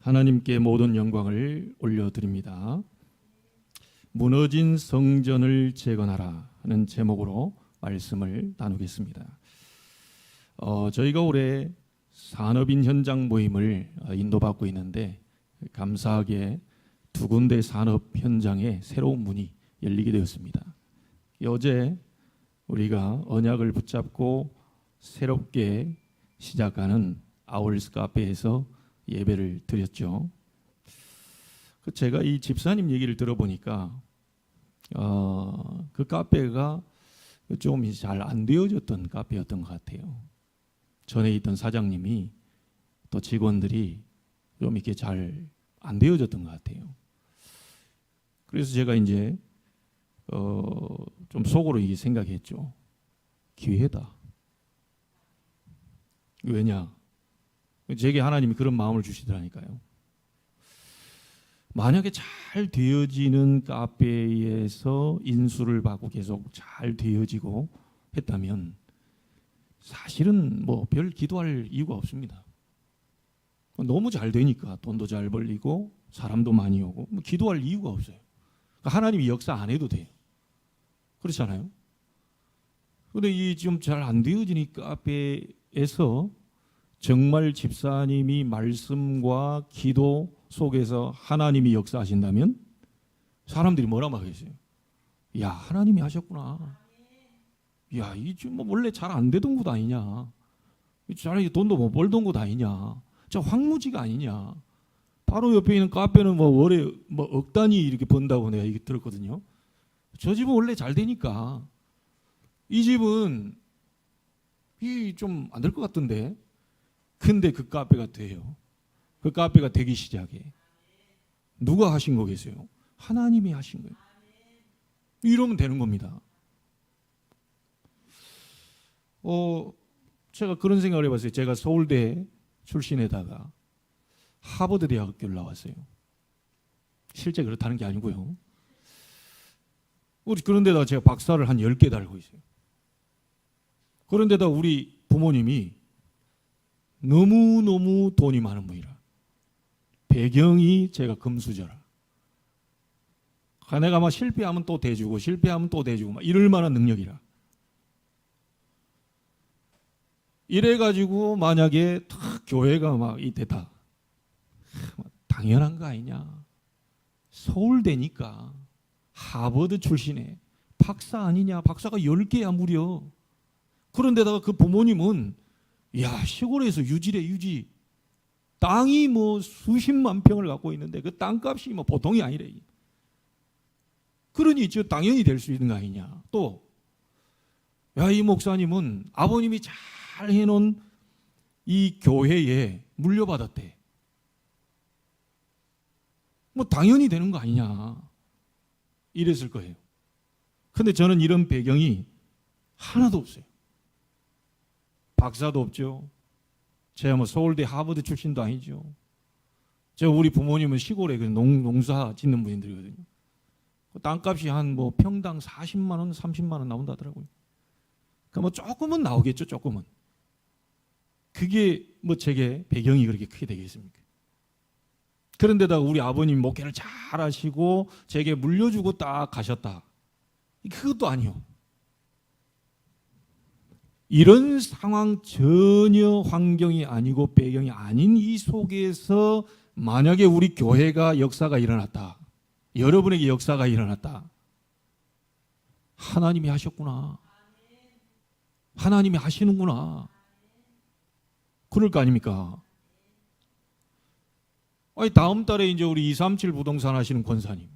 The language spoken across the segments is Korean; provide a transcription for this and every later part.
하나님께 모든 영광을 올려드립니다. 무너진 성전을 재건하라 하는 제목으로 말씀을 나누겠습니다. 저희가 올해 산업인 현장 모임을 인도받고 있는데 감사하게 두 군데 산업 현장에 새로운 문이 열리게 되었습니다. 어제 우리가 언약을 붙잡고 새롭게 시작하는 아울스 카페에서 예배를 드렸죠. 제가 이 집사님 얘기를 들어보니까 그 카페가 좀 잘 안 되어졌던 카페였던 것 같아요. 전에 있던 사장님이 또 직원들이 좀 이렇게 잘 안 되어졌던 것 같아요. 그래서 제가 이제 좀 속으로 이게 생각했죠. 기회다. 왜냐? 제게 하나님이 그런 마음을 주시더라니까요. 만약에 잘 되어지는 카페에서 인수를 받고 계속 잘 되어지고 했다면 사실은 뭐 별 기도할 이유가 없습니다. 너무 잘 되니까 돈도 잘 벌리고 사람도 많이 오고 뭐 기도할 이유가 없어요. 하나님이 역사 안 해도 돼요. 그렇잖아요. 그런데 이 지금 잘 안 되어지는 카페에서 정말 집사님이 말씀과 기도 속에서 하나님이 역사하신다면 사람들이 뭐라 말하겠어요? 야, 하나님이 하셨구나. 야, 이 지금 뭐 원래 잘 안 되던 곳 아니냐? 잘 돈도 못 벌던 곳 아니냐? 저 황무지가 아니냐? 바로 옆에 있는 카페는 뭐 월에 뭐 억 단위 이렇게 번다고 내가 이게 들었거든요. 저 집은 원래 잘 되니까 이 집은 이 좀 안 될 것 같던데. 근데 그 카페가 돼요. 그 카페가 되기 시작해. 누가 하신 거겠어요? 하나님이 하신 거예요. 이러면 되는 겁니다. 제가 그런 생각을 해봤어요. 제가 서울대 출신에다가 하버드 대학교를 나왔어요. 실제 그렇다는 게 아니고요. 그런데다가 제가 박사를 한 10개 달고 있어요. 그런데다 우리 부모님이 너무너무 돈이 많은 분이라. 배경이 제가 금수저라. 내가 막 실패하면 또 대주고 실패하면 또 대주고 막 이럴 만한 능력이라. 이래가지고 만약에 탁 교회가 막 이때다. 당연한 거 아니냐. 서울대니까 하버드 출신에 박사 아니냐. 박사가 10개야 무려. 그런데다가 그 부모님은 야, 시골에서 유지래 유지. 땅이 뭐 수십만 평을 갖고 있는데 그 땅값이 뭐 보통이 아니래. 그러니 저 당연히 될 수 있는 거 아니냐. 또 야, 이 목사님은 아버님이 잘 해놓은 이 교회에 물려받았대. 뭐 당연히 되는 거 아니냐. 이랬을 거예요. 근데 저는 이런 배경이 하나도 없어요. 박사도 없죠. 제가 뭐 서울대 하버드 출신도 아니죠. 우리 부모님은 시골에 농사 짓는 분들이거든요. 땅값이 한 뭐 평당 40만 원, 30만 원 나온다더라고요. 그러니까 뭐 조금은 나오겠죠, 조금은. 그게 뭐 제게 배경이 그렇게 크게 되겠습니까? 그런데다가 우리 아버님 목회를 잘 하시고 제게 물려주고 딱 가셨다. 그것도 아니요. 이런 상황 전혀 환경이 아니고 배경이 아닌 이 속에서 만약에 우리 교회가 역사가 일어났다. 여러분에게 역사가 일어났다. 하나님이 하셨구나. 하나님이 하시는구나. 그럴 거 아닙니까? 아니, 다음 달에 이제 우리 237 부동산 하시는 권사님.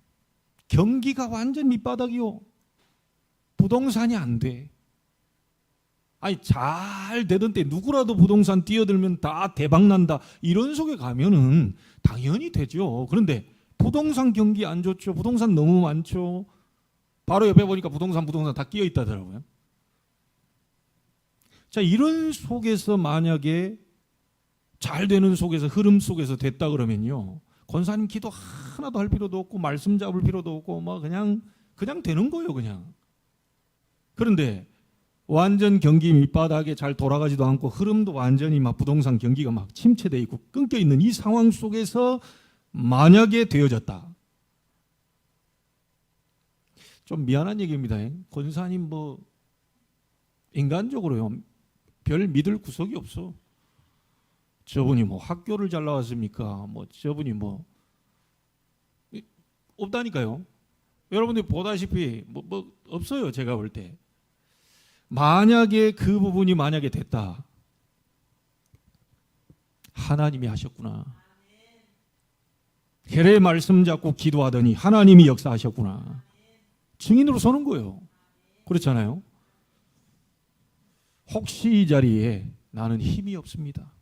경기가 완전 밑바닥이요. 부동산이 안 돼. 아니, 잘 되던 때 누구라도 부동산 뛰어들면 다 대박 난다. 이런 속에 가면은 당연히 되죠. 그런데 부동산 경기 안 좋죠. 부동산 너무 많죠. 바로 옆에 보니까 부동산 다 끼어 있다더라고요. 자, 이런 속에서 만약에 잘 되는 속에서 흐름 속에서 됐다 그러면요. 권사님 기도 하나도 할 필요도 없고 말씀 잡을 필요도 없고 뭐 그냥 되는 거예요, 그냥. 그런데 완전 경기 밑바닥에 잘 돌아가지도 않고 흐름도 완전히 막 부동산 경기가 막 침체돼 있고 끊겨 있는 이 상황 속에서 만약에 되어졌다. 좀 미안한 얘기입니다. 권사님 뭐 인간적으로요 별 믿을 구석이 없어. 저분이 뭐 학교를 잘 나왔습니까? 뭐 저분이 뭐 없다니까요. 여러분들이 보다시피 뭐 없어요. 제가 볼 때. 만약에 그 부분이 만약에 됐다. 하나님이 하셨구나. 혈의 말씀 잡고 기도하더니 하나님이 역사하셨구나. 증인으로 서는 거예요. 그렇잖아요. 혹시 이 자리에 나는 힘이 없습니다.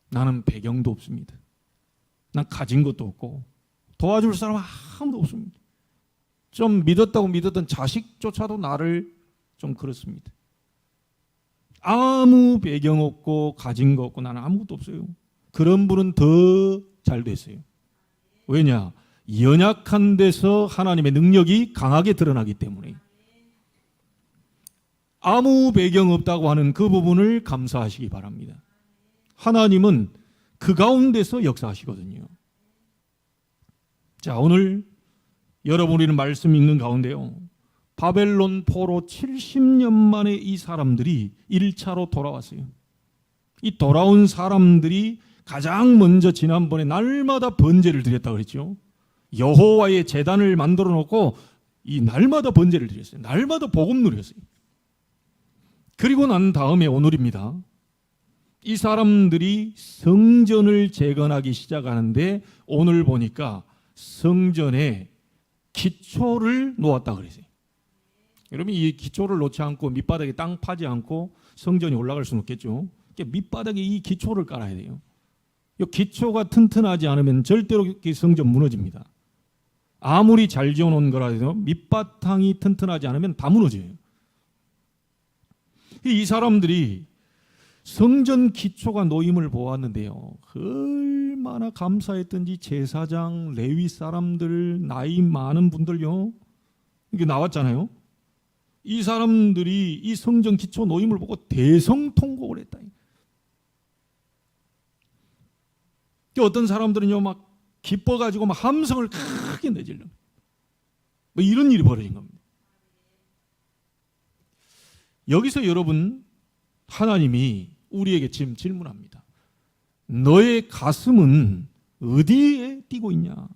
나는 배경도 없습니다. 난 가진 것도 없고 도와줄 사람 아무도 없습니다. 좀 믿었다고 믿었던 자식조차도 나를 좀 그렇습니다. 아무 배경 없고 가진 거 없고 나는 아무것도 없어요. 그런 분은 더 잘 됐어요. 왜냐? 연약한 데서 하나님의 능력이 강하게 드러나기 때문에. 아무 배경 없다고 하는 그 부분을 감사하시기 바랍니다. 하나님은 그 가운데서 역사하시거든요. 자, 오늘 여러분 우리는 말씀 읽는 가운데요. 바벨론 포로 70년 만에 이 사람들이 1차로 돌아왔어요. 이 돌아온 사람들이 가장 먼저 지난번에 날마다 번제를 드렸다고 그랬죠. 여호와의 제단을 만들어 놓고 이 날마다 번제를 드렸어요. 날마다 복음 누렸어요. 그리고 난 다음에 오늘입니다. 이 사람들이 성전을 재건하기 시작하는데 오늘 보니까 성전에 기초를 놓았다 그랬어요. 여러분 이 기초를 놓지 않고 밑바닥에 땅 파지 않고 성전이 올라갈 수는 없겠죠. 밑바닥에 이 기초를 깔아야 돼요. 이 기초가 튼튼하지 않으면 절대로 성전 무너집니다. 아무리 잘 지어놓은 거라도 밑바탕이 튼튼하지 않으면 다 무너져요. 이 사람들이 성전 기초가 놓임을 보았는데요. 얼마나 감사했던지 제사장, 레위 사람들, 나이 많은 분들요. 이게 나왔잖아요. 이 사람들이 이 성전 기초 놓임을 보고 대성통곡을 했다. 어떤 사람들은요, 막 기뻐가지고 막 함성을 크게 내질러. 뭐 이런 일이 벌어진 겁니다. 여기서 여러분, 하나님이 우리에게 지금 질문합니다. 너의 가슴은 어디에 뛰고 있냐?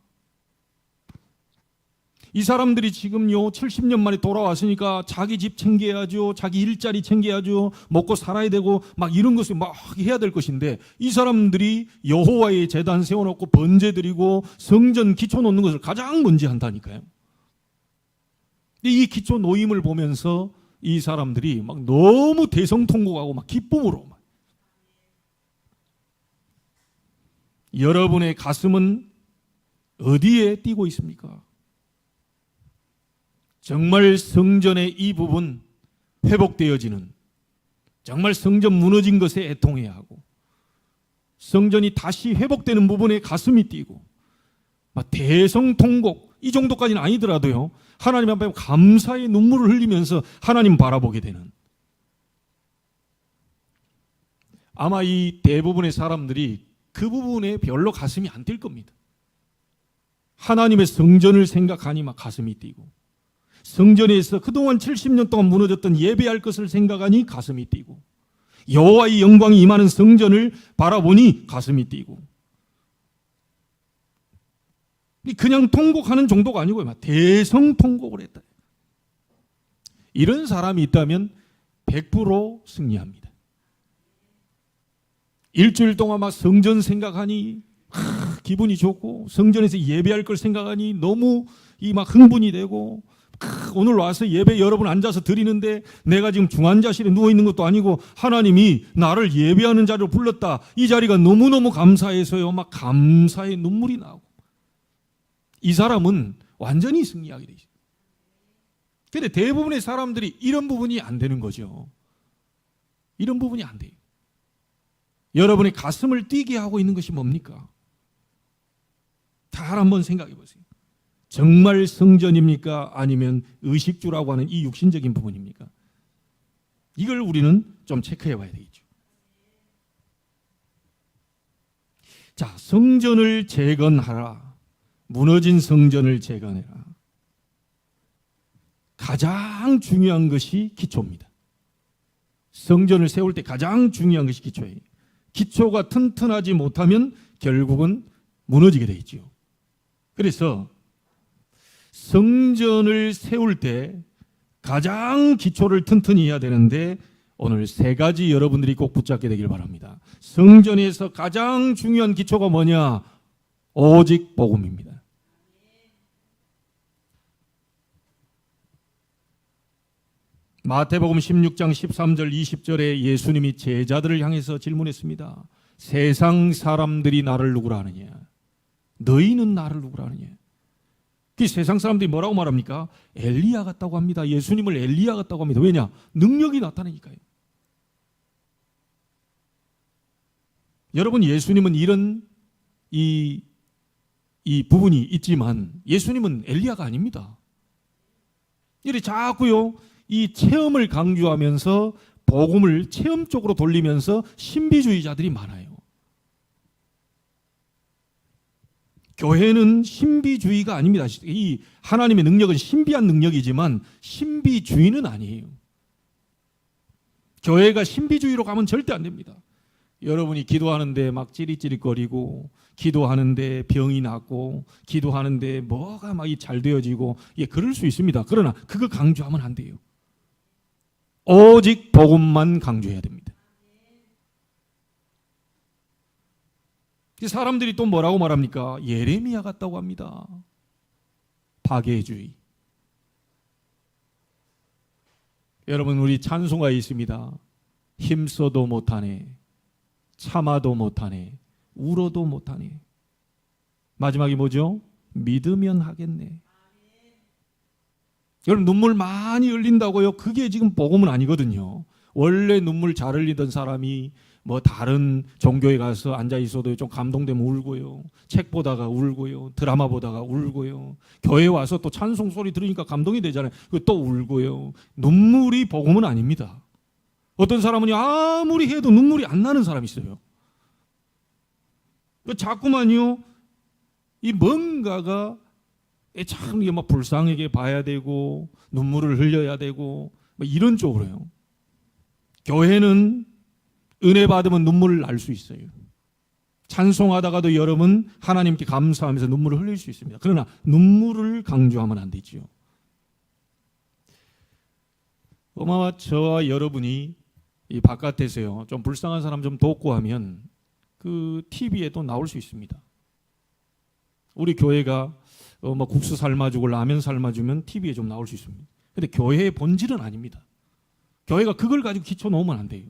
이 사람들이 지금요 70년 만에 돌아왔으니까 자기 집 챙겨야죠, 자기 일자리 챙겨야죠, 먹고 살아야 되고 막 이런 것을 막 해야 될 것인데 이 사람들이 여호와의 제단 세워놓고 번제 드리고 성전 기초 놓는 것을 가장 먼저 한다니까요. 이 기초 놓임을 보면서 이 사람들이 막 너무 대성통곡하고 막 기쁨으로 막. 여러분의 가슴은 어디에 뛰고 있습니까? 정말 성전의 이 부분 회복되어지는, 정말 성전 무너진 것에 애통해야 하고 성전이 다시 회복되는 부분에 가슴이 뛰고 막 대성통곡 이 정도까지는 아니더라도요 하나님 앞에 감사의 눈물을 흘리면서 하나님 바라보게 되는, 아마 이 대부분의 사람들이 그 부분에 별로 가슴이 안 뛸 겁니다. 하나님의 성전을 생각하니 막 가슴이 뛰고 성전에서 그동안 70년 동안 무너졌던 예배할 것을 생각하니 가슴이 뛰고 여호와의 영광이 임하는 성전을 바라보니 가슴이 뛰고, 그냥 통곡하는 정도가 아니고 막 대성통곡을 했다. 이런 사람이 있다면 100% 승리합니다. 일주일 동안 막 성전 생각하니 기분이 좋고 성전에서 예배할 걸 생각하니 너무 이 막 흥분이 되고, 오늘 와서 예배 여러분 앉아서 드리는데 내가 지금 중환자실에 누워있는 것도 아니고 하나님이 나를 예배하는 자리로 불렀다. 이 자리가 너무너무 감사해서요 막 감사의 눈물이 나고, 이 사람은 완전히 승리하게 되죠. 그런데 대부분의 사람들이 이런 부분이 안 되는 거죠. 이런 부분이 안 돼요. 여러분의 가슴을 뛰게 하고 있는 것이 뭡니까? 잘 한번 생각해 보세요. 정말 성전입니까? 아니면 의식주라고 하는 이 육신적인 부분입니까? 이걸 우리는 좀 체크해 봐야 되겠죠. 자, 성전을 재건하라. 무너진 성전을 재건해라. 가장 중요한 것이 기초입니다. 성전을 세울 때 가장 중요한 것이 기초예요. 기초가 튼튼하지 못하면 결국은 무너지게 되어 있죠. 그래서 성전을 세울 때 가장 기초를 튼튼히 해야 되는데 오늘 세 가지 여러분들이 꼭 붙잡게 되길 바랍니다. 성전에서 가장 중요한 기초가 뭐냐? 오직 복음입니다. 마태복음 16장 13절 20절에 예수님이 제자들을 향해서 질문했습니다. 세상 사람들이 나를 누구라 하느냐? 너희는 나를 누구라 하느냐? 그 세상 사람들이 뭐라고 말합니까? 엘리야 같다고 합니다. 예수님을 엘리야 같다고 합니다. 왜냐? 능력이 나타나니까요. 여러분, 예수님은 이런 이 부분이 있지만 예수님은 엘리야가 아닙니다. 이래 자꾸요 이 체험을 강조하면서 복음을 체험 쪽으로 돌리면서 신비주의자들이 많아요. 교회는 신비주의가 아닙니다. 이 하나님의 능력은 신비한 능력이지만 신비주의는 아니에요. 교회가 신비주의로 가면 절대 안 됩니다. 여러분이 기도하는데 막 찌릿찌릿거리고, 기도하는데 병이 낫고, 기도하는데 뭐가 막 잘 되어지고, 예, 그럴 수 있습니다. 그러나 그거 강조하면 안 돼요. 오직 복음만 강조해야 됩니다. 사람들이 또 뭐라고 말합니까? 예레미야 같다고 합니다. 파괴주의. 여러분, 우리 찬송가에 있습니다. 힘써도 못하네, 참아도 못하네, 울어도 못하네. 마지막이 뭐죠? 믿으면 하겠네. 여러분, 눈물 많이 흘린다고요? 그게 지금 복음은 아니거든요. 원래 눈물 잘 흘리던 사람이 뭐 다른 종교에 가서 앉아 있어도 좀 감동되면 울고요, 책 보다가 울고요, 드라마 보다가 울고요, 교회 와서 또 찬송 소리 들으니까 감동이 되잖아요. 또 울고요. 눈물이 복음은 아닙니다. 어떤 사람은 아무리 해도 눈물이 안 나는 사람이 있어요. 자꾸만요 이 뭔가가 참 이게 막 불쌍하게 봐야 되고 눈물을 흘려야 되고 뭐 이런 쪽으로요. 교회는 은혜 받으면 눈물을 날 수 있어요. 찬송하다가도 여러분 하나님께 감사하면서 눈물을 흘릴 수 있습니다. 그러나 눈물을 강조하면 안 되죠. 엄마와 저와 여러분이 이 바깥에서요 좀 불쌍한 사람 좀 돕고 하면 그 TV에도 나올 수 있습니다. 우리 교회가 뭐 국수 삶아주고 라면 삶아주면 TV에 좀 나올 수 있습니다. 근데 교회의 본질은 아닙니다. 교회가 그걸 가지고 기초 놓으면 안 돼요.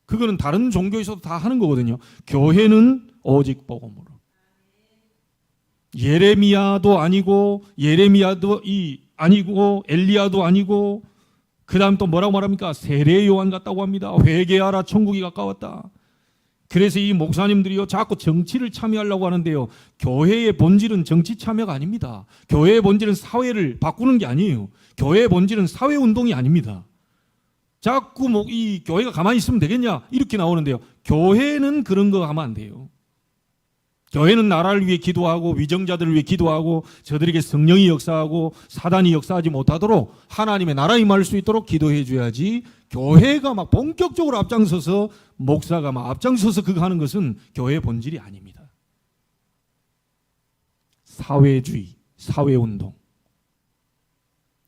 그거는 다른 종교에서도 다 하는 거거든요. 교회는 오직 복음으로. 예레미야도 아니고 아니고 엘리야도 아니고 그 다음 또 뭐라고 말합니까? 세례 요한 같다고 합니다. 회개하라, 천국이 가까웠다. 그래서 이 목사님들이요 자꾸 정치를 참여하려고 하는데요, 교회의 본질은 정치 참여가 아닙니다. 교회의 본질은 사회를 바꾸는 게 아니에요. 교회의 본질은 사회운동이 아닙니다. 자꾸 이 교회가 가만히 있으면 되겠냐 이렇게 나오는데요, 교회는 그런 거 하면 안 돼요. 교회는 나라를 위해 기도하고 위정자들을 위해 기도하고 저들에게 성령이 역사하고 사단이 역사하지 못하도록 하나님의 나라 임할 수 있도록 기도해 줘야지, 교회가 막 본격적으로 앞장서서 목사가 막 앞장서서 그거 하는 것은 교회의 본질이 아닙니다. 사회주의, 사회운동.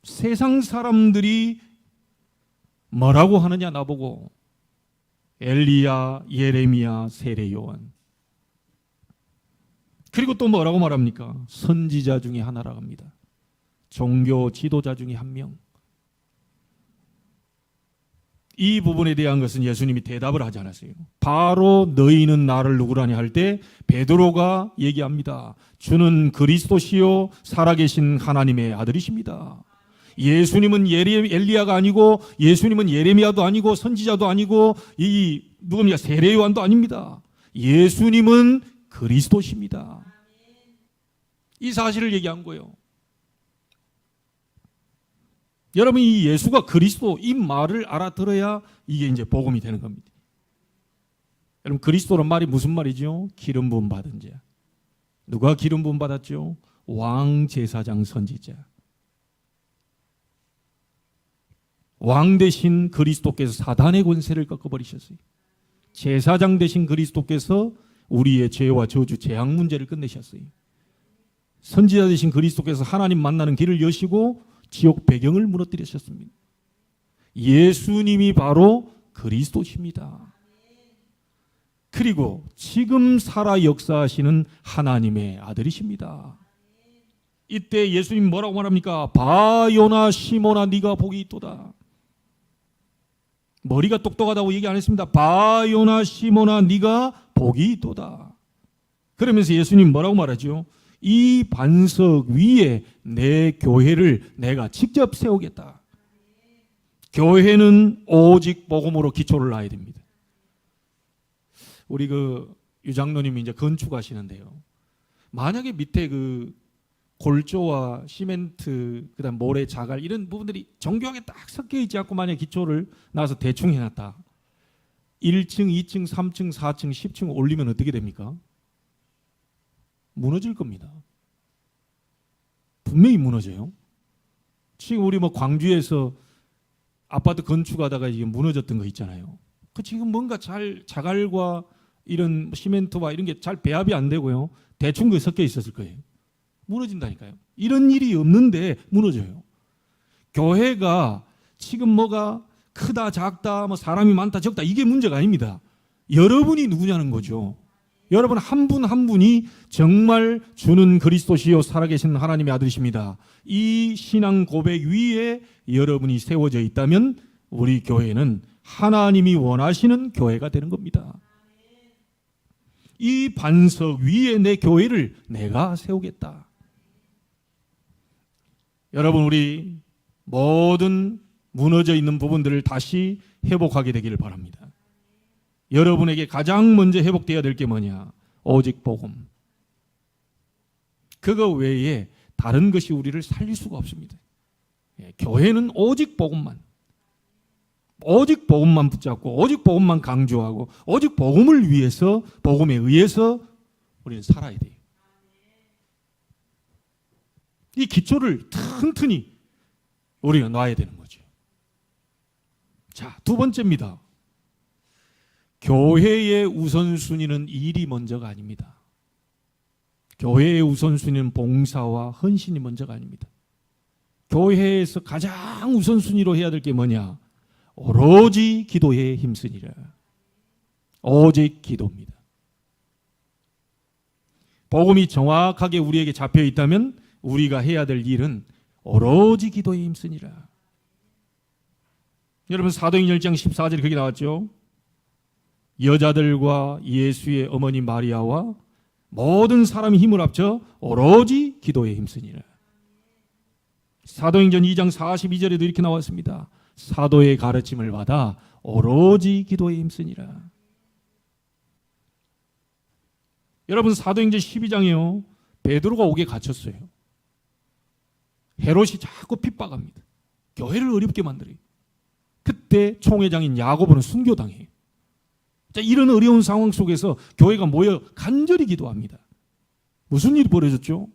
세상 사람들이 뭐라고 하느냐 나보고? 엘리야, 예레미야, 세례 요한. 그리고 또 뭐라고 말합니까? 선지자 중에 하나라고 합니다. 종교 지도자 중에 한 명. 이 부분에 대한 것은 예수님이 대답을 하지 않았어요. 바로 너희는 나를 누구라니 할 때 베드로가 얘기합니다. 주는 그리스도시요 살아계신 하나님의 아들이십니다. 예수님은 엘리야가 아니고, 예수님은 예레미야도 아니고, 선지자도 아니고, 누굽니까? 세례 요한도 아닙니다. 예수님은 그리스도십니다. 이 사실을 얘기한 거예요. 여러분, 이 예수가 그리스도, 이 말을 알아들어야 이게 이제 복음이 되는 겁니다. 여러분, 그리스도란 말이 무슨 말이죠? 기름 부음 받은 자. 누가 기름 부음 받았죠? 왕, 제사장, 선지자. 왕 대신 그리스도께서 사단의 권세를 꺾어버리셨어요. 제사장 대신 그리스도께서 우리의 죄와 저주, 재앙 문제를 끝내셨어요. 선지자 대신 그리스도께서 하나님 만나는 길을 여시고 지옥 배경을 무너뜨리셨습니다. 예수님이 바로 그리스도십니다. 그리고 지금 살아 역사하시는 하나님의 아들이십니다. 이때 예수님 뭐라고 말합니까? 바요나 시모나 네가 복이 있도다. 머리가 똑똑하다고 얘기 안 했습니다. 바요나 시모나 네가 복이 있도다. 그러면서 예수님 뭐라고 말하죠? 이 반석 위에 내 교회를 내가 직접 세우겠다. 교회는 오직 복음으로 기초를 놔야 됩니다. 우리 유장로님이 이제 건축하시는데요. 만약에 밑에 골조와 시멘트, 그다음 모래, 자갈 이런 부분들이 정교하게 딱 섞여 있지 않고 만약 기초를 놔서 대충 해놨다. 1층, 2층, 3층, 4층, 10층 올리면 어떻게 됩니까? 무너질 겁니다. 분명히 무너져요. 지금 우리 광주에서 아파트 건축하다가 이게 무너졌던 거 있잖아요. 지금 뭔가 자갈과 이런 시멘트와 이런 게 잘 배합이 안 되고요. 대충 섞여 있었을 거예요. 무너진다니까요. 이런 일이 없는데 무너져요. 교회가 지금 뭐가 크다 작다 사람이 많다 적다 이게 문제가 아닙니다. 여러분이 누구냐는 거죠. 여러분 한 분 한 분이 정말 주는 그리스도시요 살아계신 하나님의 아들이십니다. 이 신앙 고백 위에 여러분이 세워져 있다면 우리 교회는 하나님이 원하시는 교회가 되는 겁니다. 이 반석 위에 내 교회를 내가 세우겠다. 여러분, 우리 모든 무너져 있는 부분들을 다시 회복하게 되기를 바랍니다. 여러분에게 가장 먼저 회복되어야 될 게 뭐냐? 오직 복음. 그거 외에 다른 것이 우리를 살릴 수가 없습니다. 교회는 오직 복음만 붙잡고 오직 복음만 강조하고 오직 복음을 위해서, 복음에 의해서 우리는 살아야 돼요. 이 기초를 튼튼히 우리가 놔야 되는 거죠. 자, 두 번째입니다. 교회의 우선순위는 일이 먼저가 아닙니다. 교회의 우선순위는 봉사와 헌신이 먼저가 아닙니다. 교회에서 가장 우선순위로 해야 될 게 뭐냐? 오로지 기도에 힘쓰니라. 오직 기도입니다. 복음이 정확하게 우리에게 잡혀 있다면 우리가 해야 될 일은 오로지 기도에 힘쓰니라. 여러분, 사도행전 1장 14절에 그게 나왔죠. 여자들과 예수의 어머니 마리아와 모든 사람이 힘을 합쳐 오로지 기도에 힘쓰니라. 사도행전 2장 42절에도 이렇게 나왔습니다. 사도의 가르침을 받아 오로지 기도에 힘쓰니라. 여러분, 사도행전 12장에요. 베드로가 옥에 갇혔어요. 헤롯이 자꾸 핍박합니다. 교회를 어렵게 만들어요. 그때 총회장인 야고보는 순교당해요. 자, 이런 어려운 상황 속에서 교회가 모여 간절히 기도합니다. 무슨 일이 벌어졌죠?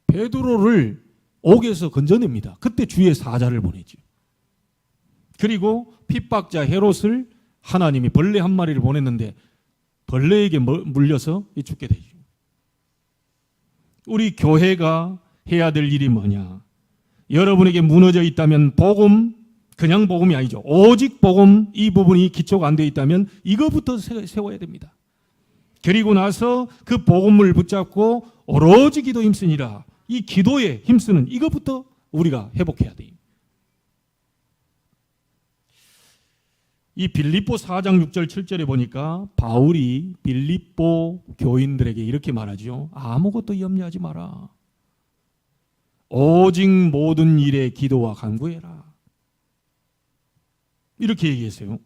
베드로를 옥에서 건져냅니다. 그때 주의 사자를 보내죠. 그리고 핍박자 헤롯을 하나님이 벌레 한 마리를 보냈는데 벌레에게 물려서 죽게 되죠. 우리 교회가 해야 될 일이 뭐냐? 여러분에게 무너져 있다면 복음, 그냥 복음이 아니죠. 오직 복음, 이 부분이 기초가 안 되어 있다면 이거부터 세워야 됩니다. 그리고 나서 그 복음을 붙잡고 오로지 기도 힘쓰니라. 이 기도에 힘쓰는 이것부터 우리가 회복해야 돼요. 이 빌립보 4장 6절 7절에 보니까 바울이 빌립보 교인들에게 이렇게 말하죠. 아무것도 염려하지 마라. 오직 모든 일에 기도와 간구해라. 이렇게 얘기했어요.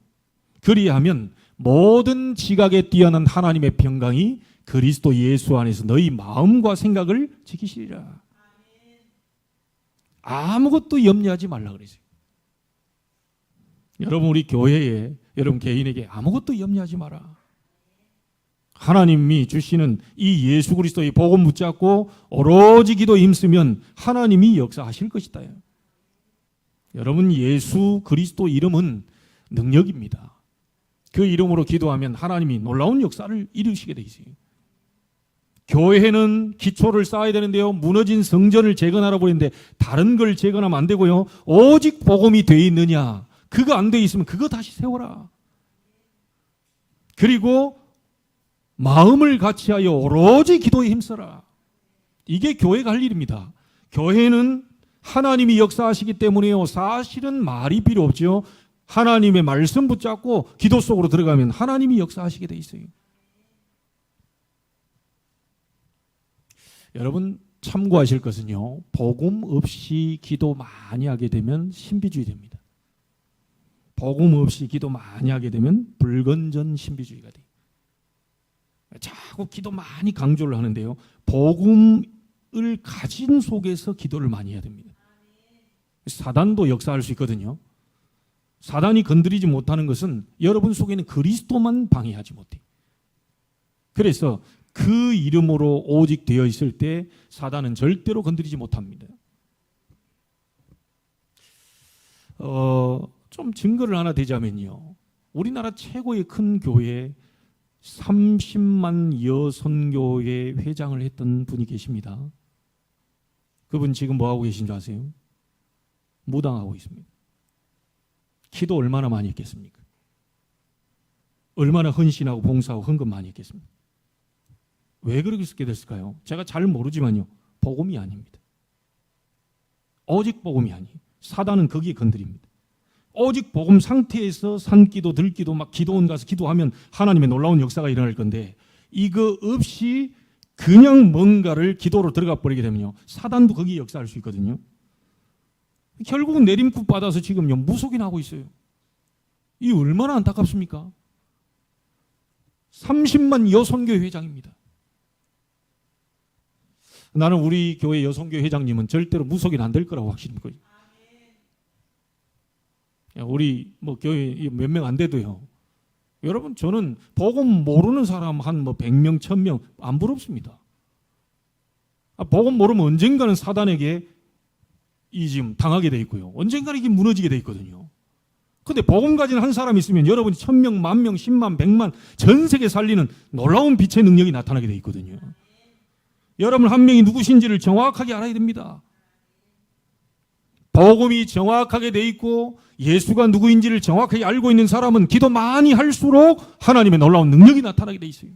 그리하면 모든 지각에 뛰어난 하나님의 평강이 그리스도 예수 안에서 너희 마음과 생각을 지키시리라. 아무것도 염려하지 말라 그랬어요. 여러분 우리 교회에 여러분 개인에게 아무것도 염려하지 마라. 하나님이 주시는 이 예수 그리스도의 복음 붙잡고 오로지 기도에 힘쓰면 하나님이 역사하실 것이다. 여러분 예수 그리스도 이름은 능력입니다. 그 이름으로 기도하면 하나님이 놀라운 역사를 이루시게 돼 있어요. 교회는 기초를 쌓아야 되는데요. 무너진 성전을 재건하라고 했는데 다른 걸 재건하면 안 되고요. 오직 복음이 돼 있느냐. 그거 안 돼 있으면 그거 다시 세워라. 그리고 마음을 같이하여 오로지 기도에 힘써라. 이게 교회가 할 일입니다. 교회는 하나님이 역사하시기 때문에요. 사실은 말이 필요 없죠. 하나님의 말씀 붙잡고 기도 속으로 들어가면 하나님이 역사하시게 돼 있어요. 여러분 참고하실 것은요. 복음 없이 기도 많이 하게 되면 신비주의 됩니다. 복음 없이 기도 많이 하게 되면 불건전 신비주의가 돼요. 자꾸 기도 많이 강조를 하는데요. 복음을 가진 속에서 기도를 많이 해야 됩니다. 사단도 역사할 수 있거든요. 사단이 건드리지 못하는 것은 여러분 속에는 그리스도만 방해하지 못해요. 그래서 그 이름으로 오직 되어 있을 때 사단은 절대로 건드리지 못합니다. 좀 증거를 하나 대자면요. 우리나라 최고의 큰 교회 30만 여선교회 회장을 했던 분이 계십니다. 그분 지금 뭐 하고 계신 줄 아세요? 무당하고 있습니다. 기도 얼마나 많이 했겠습니까? 얼마나 헌신하고 봉사하고 헌금 많이 했겠습니까? 왜 그렇게 됐을까요? 제가 잘 모르지만요. 복음이 아닙니다. 오직 복음이 아니에요. 사단은 거기에 건드립니다. 오직 복음 상태에서 산기도 들기도 막 기도원 가서 기도하면 하나님의 놀라운 역사가 일어날 건데 이거 없이 그냥 뭔가를 기도로 들어가 버리게 되면요. 사단도 거기에 역사할 수 있거든요. 결국은 내림굿 받아서 지금요. 무속이 나고 있어요. 이 얼마나 안타깝습니까? 30만 여선교회 회장입니다. 나는 우리 교회 여선교회 회장님은 절대로 무속이 안 될 거라고 확신합니다. 우리 뭐 교회 몇 명 안 돼도요. 여러분 저는 복음 모르는 사람 한 뭐 100명, 1000명 안 부럽습니다. 복음 모르면 언젠가는 사단에게 이 지금 당하게 돼 있고요. 언젠가는 이게 무너지게 돼 있거든요. 근데 복음 가진 한 사람 있으면 여러분이 1000명, 10,000명, 10만, 100만 전 세계 살리는 놀라운 빛의 능력이 나타나게 돼 있거든요. 여러분 한 명이 누구신지를 정확하게 알아야 됩니다. 복음이 정확하게 돼 있고 예수가 누구인지를 정확하게 알고 있는 사람은 기도 많이 할수록 하나님의 놀라운 능력이 나타나게 돼 있어요.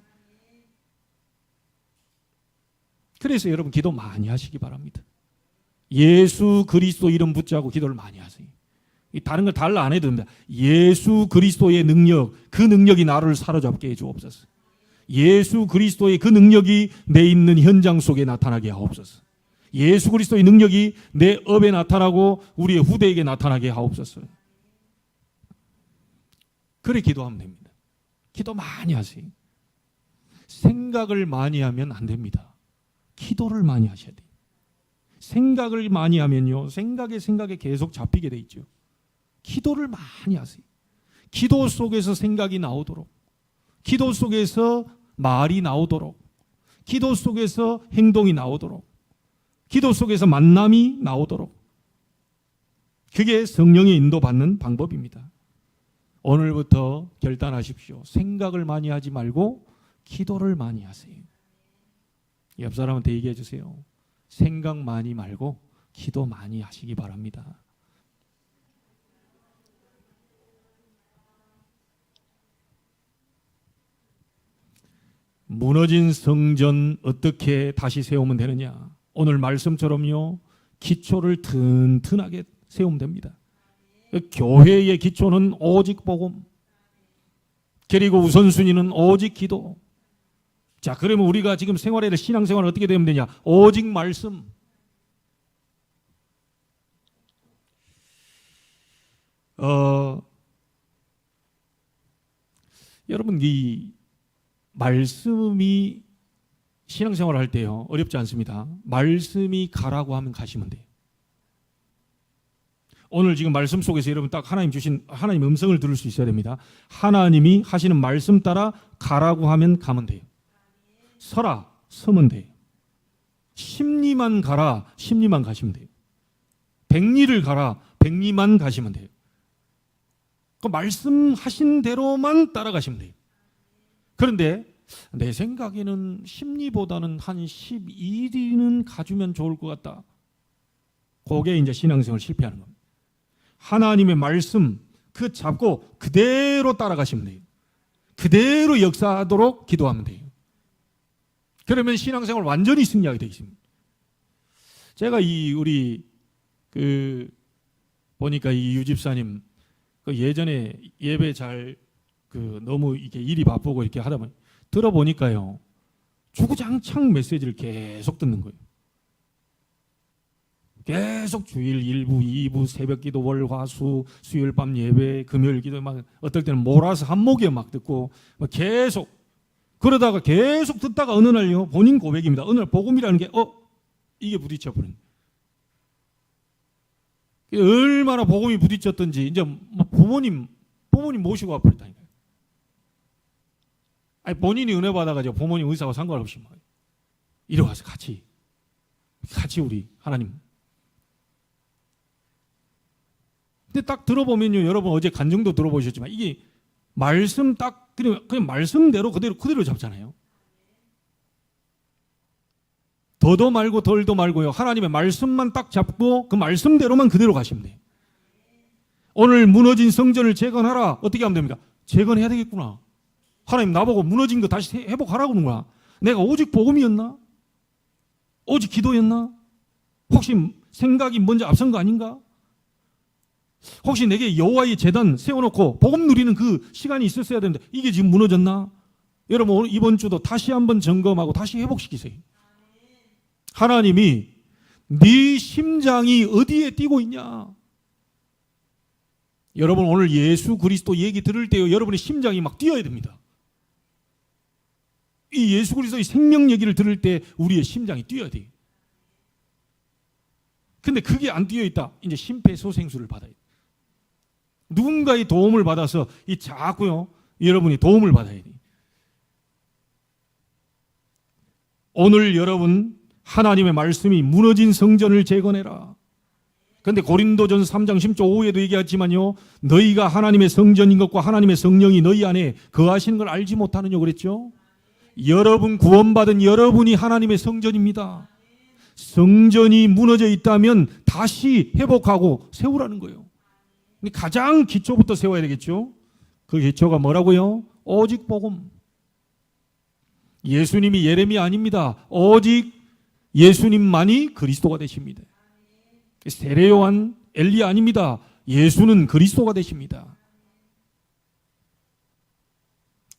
그래서 여러분 기도 많이 하시기 바랍니다. 예수 그리스도 이름 붙잡고 기도를 많이 하세요. 다른 걸 달라 안 해도 됩니다. 예수 그리스도의 능력, 그 능력이 나를 사로잡게 해주옵소서. 예수 그리스도의 그 능력이 내 있는 현장 속에 나타나게 하옵소서. 예수 그리스도의 능력이 내 업에 나타나고 우리의 후대에게 나타나게 하옵소서. 그래 기도하면 됩니다. 기도 많이 하세요. 생각을 많이 하면 안 됩니다. 기도를 많이 하셔야 돼요. 생각을 많이 하면요. 생각에 계속 잡히게 돼 있죠. 기도를 많이 하세요. 기도 속에서 생각이 나오도록, 기도 속에서 말이 나오도록, 기도 속에서 행동이 나오도록, 기도 속에서 만남이 나오도록. 그게 성령의 인도받는 방법입니다. 오늘부터 결단하십시오. 생각을 많이 하지 말고 기도를 많이 하세요. 옆 사람한테 얘기해 주세요. 생각 많이 말고 기도 많이 하시기 바랍니다. 무너진 성전 어떻게 다시 세우면 되느냐? 오늘 말씀처럼요. 기초를 튼튼하게 세우면 됩니다. 교회의 기초는 오직 복음. 그리고 우선순위는 오직 기도. 자, 그러면 우리가 지금 생활에 신앙생활을 어떻게 되면 되냐? 오직 말씀. 여러분 이 말씀이 신앙생활을 할 때요. 어렵지 않습니다. 말씀이 가라고 하면 가시면 돼요. 오늘 지금 말씀 속에서 여러분 딱 하나님 주신 하나님 음성을 들을 수 있어야 됩니다. 하나님이 하시는 말씀 따라 가라고 하면 가면 돼요. 서라, 서면 돼요. 십리만 가라, 십리만 가시면 돼요. 백리를 가라, 백리만 가시면 돼요. 그 말씀하신 대로만 따라가시면 돼요. 그런데 내 생각에는 십리보다는 한 12리는 가주면 좋을 것 같다. 그게 이제 신앙생활 실패하는 겁니다. 하나님의 말씀 그 잡고 그대로 따라가시면 돼요. 그대로 역사하도록 기도하면 돼요. 그러면 신앙생활 완전히 승리하게 되어 있습니다. 제가 우리 보니까 이 유집사님 예전에 예배 잘 너무 이렇게 일이 바쁘고 이렇게 하다 보니 들어보니까요 주구장창 메시지를 계속 듣는 거예요. 계속 주일 1부, 2부, 새벽기도, 월화수, 수요일 밤 예배, 금요일 기도 막 어떨 때는 몰아서 한 목에 막 듣고 막 계속 그러다가 계속 듣다가 어느 날요 본인 고백입니다. 어느 날 복음이라는 게 이게 부딪혀 버린. 얼마나 복음이 부딪혔던지 이제 뭐 부모님 모시고 와버렸다니까요. 아니 본인이 은혜 받아가지고 부모님 의사와 상관없이 막 이리 와서 같이 우리 하나님. 근데 딱 들어보면요, 여러분 어제 간증도 들어보셨지만 이게 말씀 딱 그냥 말씀대로 그대로 잡잖아요. 더도 말고 덜도 말고요. 하나님의 말씀만 딱 잡고 그 말씀대로만 그대로 가시면 돼요. 오늘 무너진 성전을 재건하라. 어떻게 하면 됩니까? 재건해야 되겠구나. 하나님 나보고 무너진 거 다시 회복하라고 하는 거야. 내가 오직 복음이었나? 오직 기도였나? 혹시 생각이 먼저 앞선 거 아닌가? 혹시 내게 여호와의 제단 세워놓고 복음 누리는 그 시간이 있었어야 되는데 이게 지금 무너졌나? 여러분 오늘 이번 주도 다시 한번 점검하고 다시 회복시키세요. 하나님이 네 심장이 어디에 뛰고 있냐? 여러분 오늘 예수 그리스도 얘기 들을 때요 여러분의 심장이 막 뛰어야 됩니다. 이 예수 그리스도의 생명 얘기를 들을 때 우리의 심장이 뛰어야 돼요. 근데 그게 안 뛰어 있다. 이제 심폐소생술을 받아야 돼요. 누군가의 도움을 받아서 자꾸요 여러분이 도움을 받아야 돼요. 오늘 여러분 하나님의 말씀이 무너진 성전을 재건해라. 그런데 고린도전서 3장 10절 5에도 얘기했지만요 너희가 하나님의 성전인 것과 하나님의 성령이 너희 안에 거하시는 걸 알지 못하느냐 그랬죠. 여러분 구원받은 여러분이 하나님의 성전입니다. 성전이 무너져 있다면 다시 회복하고 세우라는 거예요. 가장 기초부터 세워야 되겠죠. 그 기초가 뭐라고요? 오직 복음. 예수님이 예레미야 아닙니다. 오직 예수님만이 그리스도가 되십니다. 세례 요한 엘리야 아닙니다. 예수는 그리스도가 되십니다.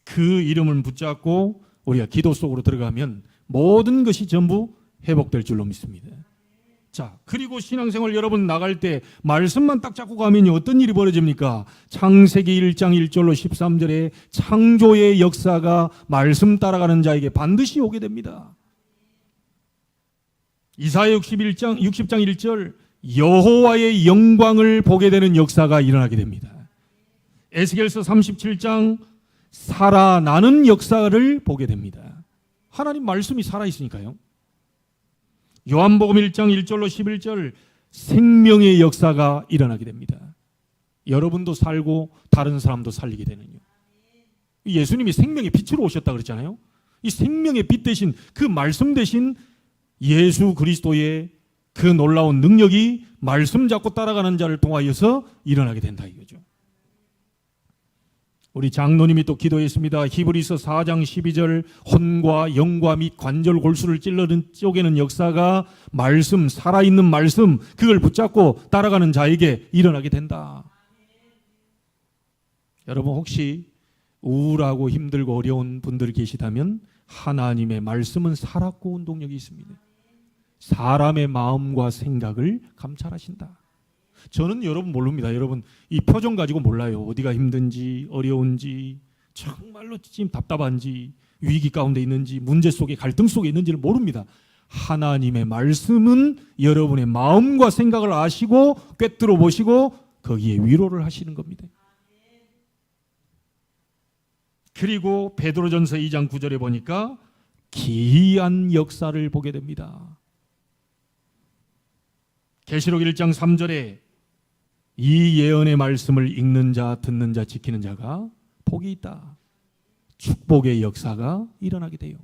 그 이름을 붙잡고 우리가 기도 속으로 들어가면 모든 것이 전부 회복될 줄로 믿습니다. 자, 그리고 신앙생활 여러분 나갈 때 말씀만 딱 잡고 가면 어떤 일이 벌어집니까? 창세기 1장 1절로 13절에 창조의 역사가 말씀 따라가는 자에게 반드시 오게 됩니다. 이사야 60장 1절 여호와의 영광을 보게 되는 역사가 일어나게 됩니다. 에스겔서 37장 살아나는 역사를 보게 됩니다. 하나님 말씀이 살아있으니까요. 요한복음 1장 1절로 11절 생명의 역사가 일어나게 됩니다. 여러분도 살고 다른 사람도 살리게 되는요. 예수님이 생명의 빛으로 오셨다 그랬잖아요. 이 생명의 빛 대신 그 말씀 대신 예수 그리스도의 그 놀라운 능력이 말씀 잡고 따라가는 자를 통하여서 일어나게 된다 이거죠. 우리 장로님이 또 기도했습니다. 히브리서 4장 12절 혼과 영과 및 관절 골수를 쪼개는 역사가 말씀, 살아있는 말씀 그걸 붙잡고 따라가는 자에게 일어나게 된다. 여러분 혹시 우울하고 힘들고 어려운 분들 계시다면 하나님의 말씀은 살았고 운동력이 있습니다. 사람의 마음과 생각을 감찰하신다. 저는 여러분 모릅니다. 여러분 이 표정 가지고 몰라요. 어디가 힘든지 어려운지 정말로 지금 답답한지 위기 가운데 있는지 문제 속에 갈등 속에 있는지를 모릅니다. 하나님의 말씀은 여러분의 마음과 생각을 아시고 꿰뚫어 보시고 거기에 위로를 하시는 겁니다. 그리고 베드로전서 2장 9절에 보니까 기이한 역사를 보게 됩니다. 계시록 1장 3절에 이 예언의 말씀을 읽는 자, 듣는 자, 지키는 자가 복이 있다. 축복의 역사가 일어나게 돼요.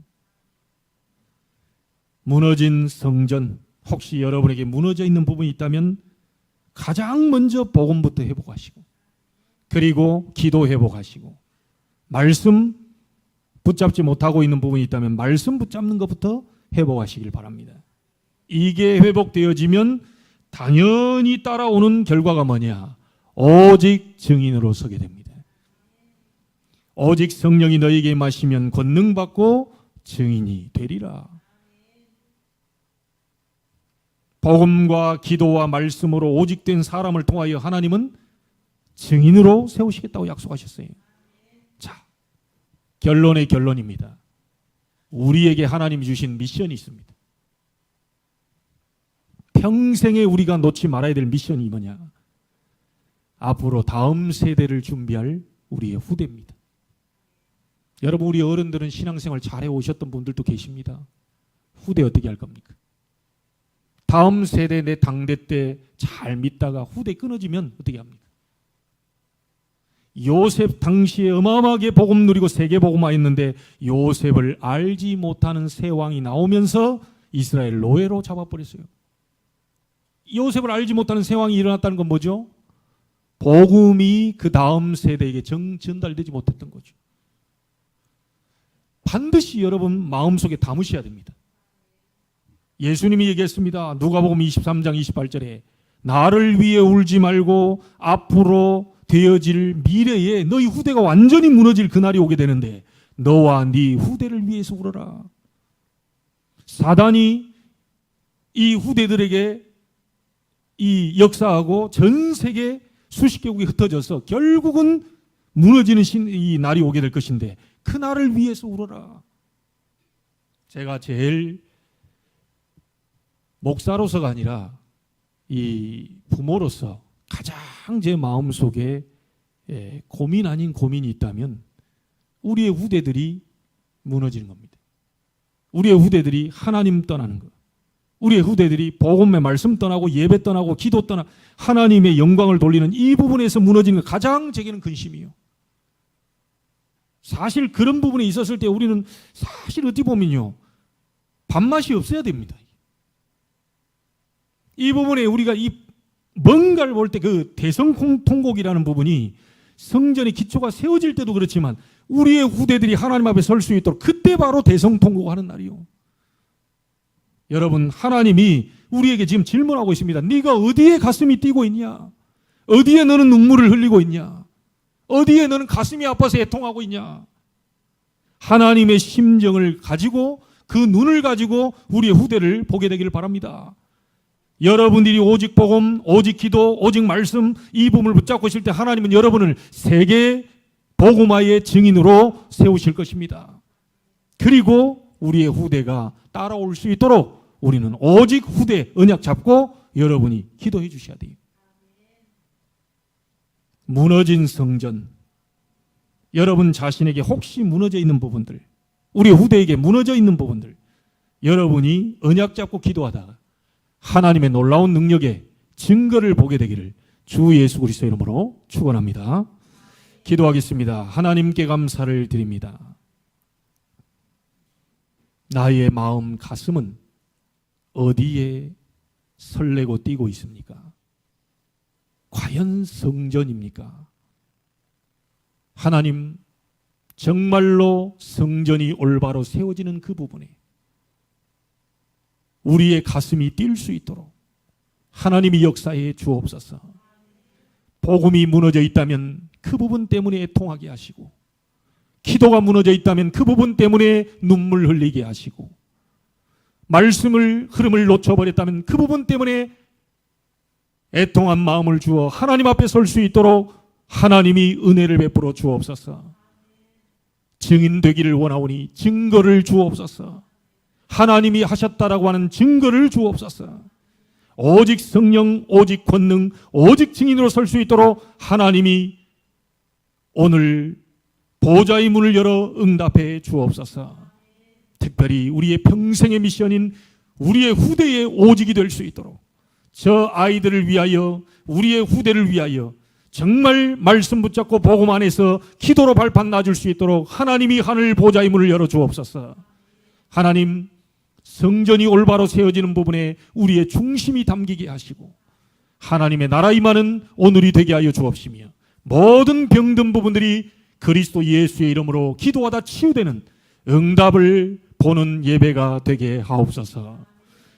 무너진 성전, 혹시 여러분에게 무너져 있는 부분이 있다면 가장 먼저 복음부터 회복하시고, 그리고 기도 회복하시고, 말씀 붙잡지 못하고 있는 부분이 있다면 말씀 붙잡는 것부터 회복하시길 바랍니다. 이게 회복되어지면 당연히 따라오는 결과가 뭐냐? 오직 증인으로 서게 됩니다. 오직 성령이 너희에게 임하시면 권능 받고 증인이 되리라. 복음과 기도와 말씀으로 오직 된 사람을 통하여 하나님은 증인으로 세우시겠다고 약속하셨어요. 자, 결론의 결론입니다. 우리에게 하나님이 주신 미션이 있습니다. 평생에 우리가 놓지 말아야 될 미션이 뭐냐? 앞으로 다음 세대를 준비할 우리의 후대입니다. 여러분, 우리 어른들은 신앙생활 잘해 오셨던 분들도 계십니다. 후대 어떻게 할 겁니까? 다음 세대 내 당대 때 잘 믿다가 후대 끊어지면 어떻게 합니까? 요셉 당시에 어마어마하게 복음 누리고 세계 복음화했는데 요셉을 알지 못하는 새 왕이 나오면서 이스라엘 노예로 잡아버렸어요. 요셉을 알지 못하는 새 왕이 일어났다는 건 뭐죠? 복음이 그 다음 세대에게 전달되지 못했던 거죠. 반드시 여러분 마음속에 담으셔야 됩니다. 예수님이 얘기했습니다. 누가복음 23장 28절에 나를 위해 울지 말고 앞으로 되어질 미래에 너희 후대가 완전히 무너질 그날이 오게 되는데 너와 네 후대를 위해서 울어라. 사단이 이 후대들에게 이 역사하고 전 세계 수십 개국이 흩어져서 결국은 무너지는 이 날이 오게 될 것인데 그 날을 위해서 울어라. 제가 제일 목사로서가 아니라 이 부모로서 가장 제 마음속에 고민 아닌 고민이 있다면 우리의 후대들이 무너지는 겁니다. 우리의 후대들이 하나님 떠나는 것. 우리의 후대들이 복음의 말씀 떠나고 예배 떠나고 기도 떠나 하나님의 영광을 돌리는 이 부분에서 무너지는 것 가장 제게는 근심이에요. 사실 그런 부분에 있었을 때 우리는 사실 어찌 보면요 밥맛이 없어야 됩니다. 이 부분에 우리가 이 뭔가를 볼 때 그 대성통곡이라는 부분이 성전의 기초가 세워질 때도 그렇지만 우리의 후대들이 하나님 앞에 설 수 있도록 그때 바로 대성통곡하는 날이요. 여러분, 하나님이 우리에게 지금 질문하고 있습니다. 네가 어디에 가슴이 뛰고 있냐? 어디에 너는 눈물을 흘리고 있냐? 어디에 너는 가슴이 아파서 애통하고 있냐? 하나님의 심정을 가지고 그 눈을 가지고 우리의 후대를 보게 되기를 바랍니다. 여러분들이 오직 복음, 오직 기도, 오직 말씀 이 부분을 붙잡고 있을 때 하나님은 여러분을 세계 복음화의 증인으로 세우실 것입니다. 그리고 우리의 후대가 따라올 수 있도록 우리는 오직 후대 언약 잡고 여러분이 기도해 주셔야 돼요. 무너진 성전, 여러분 자신에게 혹시 무너져 있는 부분들, 우리 후대에게 무너져 있는 부분들, 여러분이 언약 잡고 기도하다가 하나님의 놀라운 능력의 증거를 보게 되기를 주 예수 그리스도의 이름으로 축원합니다. 기도하겠습니다. 하나님께 감사를 드립니다. 나의 마음 가슴은 어디에 설레고 뛰고 있습니까? 과연 성전입니까? 하나님, 정말로 성전이 올바로 세워지는 그 부분에 우리의 가슴이 뛸 수 있도록 하나님이 역사해 주옵소서. 복음이 무너져 있다면 그 부분 때문에 애통하게 하시고, 기도가 무너져 있다면 그 부분 때문에 눈물 흘리게 하시고, 말씀을 흐름을 놓쳐버렸다면 그 부분 때문에 애통한 마음을 주어 하나님 앞에 설 수 있도록 하나님이 은혜를 베풀어 주옵소서. 증인 되기를 원하오니 증거를 주옵소서. 하나님이 하셨다라고 하는 증거를 주옵소서. 오직 성령, 오직 권능, 오직 증인으로 설 수 있도록 하나님이 오늘 보좌의 문을 열어 응답해 주옵소서. 특별히 우리의 평생의 미션인 우리의 후대의 오직이 될 수 있도록, 저 아이들을 위하여, 우리의 후대를 위하여 정말 말씀 붙잡고 복음 안에서 기도로 발판 놔줄 수 있도록 하나님이 하늘 보좌의 문을 열어 주옵소서. 하나님, 성전이 올바로 세워지는 부분에 우리의 중심이 담기게 하시고 하나님의 나라 임하는 오늘이 되게 하여 주옵시며, 모든 병든 부분들이 그리스도 예수의 이름으로 기도하다 치유되는 응답을 보는 예배가 되게 하옵소서.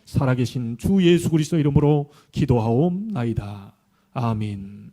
살아계신 주 예수 그리스도 이름으로 기도하옵나이다. 아멘.